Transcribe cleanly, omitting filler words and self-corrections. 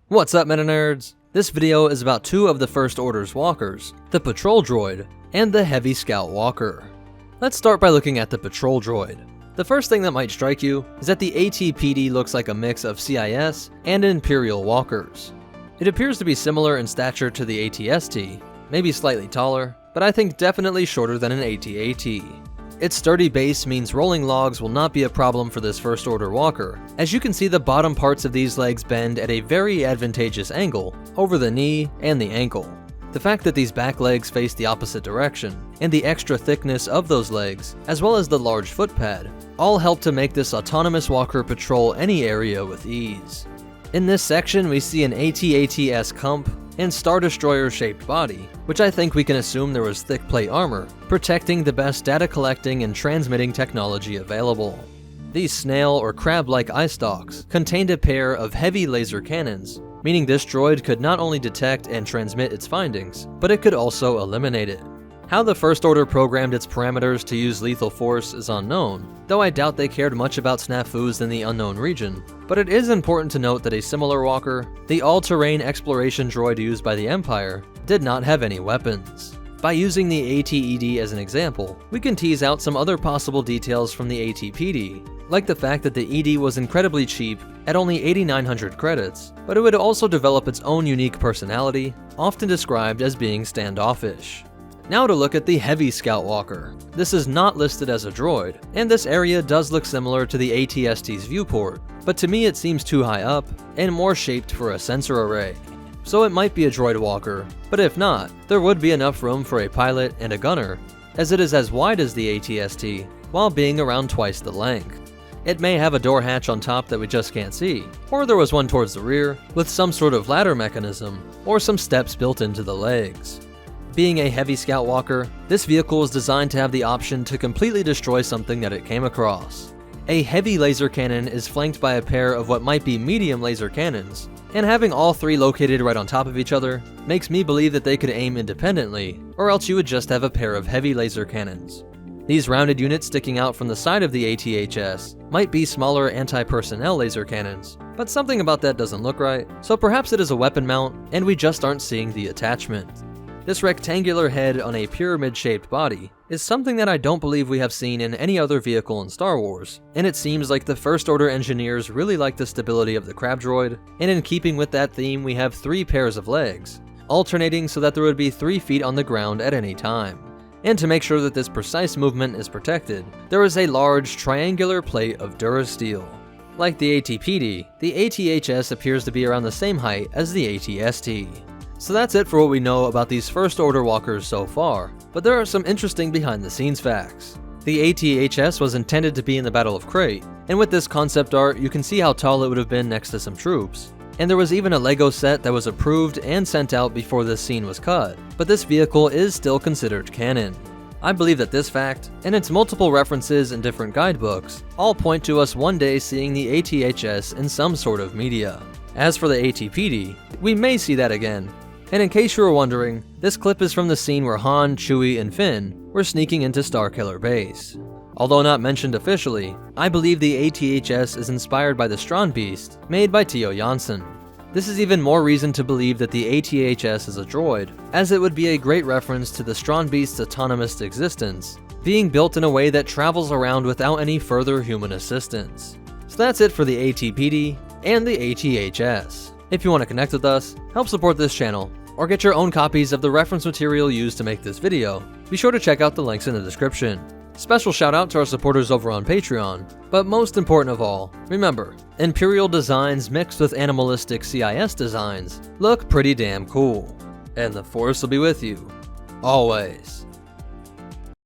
What's up, MetaNerdz? This video is about two of the First Order's walkers, the Patrol Droid and the Heavy Scout Walker. Let's start by looking at the Patrol Droid. The first thing that might strike you is that the AT-PD looks like a mix of CIS and Imperial walkers. It appears to be similar in stature to the AT-ST, maybe slightly taller, but I think definitely shorter than an AT-AT. Its sturdy base means rolling logs will not be a problem for this First Order walker, as you can see the bottom parts of these legs bend at a very advantageous angle over the knee and the ankle. The fact that these back legs face the opposite direction, and the extra thickness of those legs, as well as the large foot pad, all help to make this autonomous walker patrol any area with ease. In this section we see an AT-AT-esque hump and Star Destroyer shaped body, which I think we can assume there was thick plate armor, protecting the best data collecting and transmitting technology available. These snail or crab-like eye stalks contained a pair of heavy laser cannons, meaning this droid could not only detect and transmit its findings, but it could also eliminate it. How the First Order programmed its parameters to use lethal force is unknown, though I doubt they cared much about snafus in the unknown region, but it is important to note that a similar walker, the all-terrain exploration droid used by the Empire, did not have any weapons. By using the AT-ED as an example, we can tease out some other possible details from the AT-PD, like the fact that the ED was incredibly cheap at only 8,900 credits, but it would also develop its own unique personality, often described as being standoffish. Now to look at the Heavy Scout Walker. This is not listed as a droid, and this area does look similar to the AT-ST's viewport, but to me it seems too high up, and more shaped for a sensor array. So it might be a droid walker, but if not, there would be enough room for a pilot and a gunner, as it is as wide as the AT-ST, while being around twice the length. It may have a door hatch on top that we just can't see, or there was one towards the rear, with some sort of ladder mechanism, or some steps built into the legs. Being a Heavy Scout Walker, this vehicle is designed to have the option to completely destroy something that it came across. A heavy laser cannon is flanked by a pair of what might be medium laser cannons, and having all three located right on top of each other makes me believe that they could aim independently, or else you would just have a pair of heavy laser cannons. These rounded units sticking out from the side of the AT-HS might be smaller anti-personnel laser cannons, but something about that doesn't look right, so perhaps it is a weapon mount and we just aren't seeing the attachment. This rectangular head on a pyramid-shaped body is something that I don't believe we have seen in any other vehicle in Star Wars, and it seems like the First Order engineers really like the stability of the crab droid, and in keeping with that theme we have 3 pairs of legs, alternating so that there would be 3 feet on the ground at any time. And to make sure that this precise movement is protected, there is a large triangular plate of Durasteel. Like the AT-PD, the AT-HS appears to be around the same height as the AT-ST. So that's it for what we know about these First Order walkers so far, but there are some interesting behind-the-scenes facts. The AT-HS was intended to be in the Battle of Crate, and with this concept art you can see how tall it would have been next to some troops. And there was even a LEGO set that was approved and sent out before this scene was cut, but this vehicle is still considered canon. I believe that this fact, and its multiple references in different guidebooks, all point to us one day seeing the AT-HS in some sort of media. As for the AT-PD, we may see that again. And in case you were wondering, this clip is from the scene where Han, Chewie, and Finn were sneaking into Starkiller Base. Although not mentioned officially, I believe the AT-HS is inspired by the Strawn Beast, made by Theo Janssen. This is even more reason to believe that the AT-HS is a droid, as it would be a great reference to the Strawn Beast's autonomous existence, being built in a way that travels around without any further human assistance. So that's it for the AT-PD and the AT-HS. If you want to connect with us, help support this channel, or get your own copies of the reference material used to make this video, be sure to check out the links in the description. Special shout out to our supporters over on Patreon, but most important of all, remember, Imperial designs mixed with animalistic CIS designs look pretty damn cool. And the Force will be with you, always.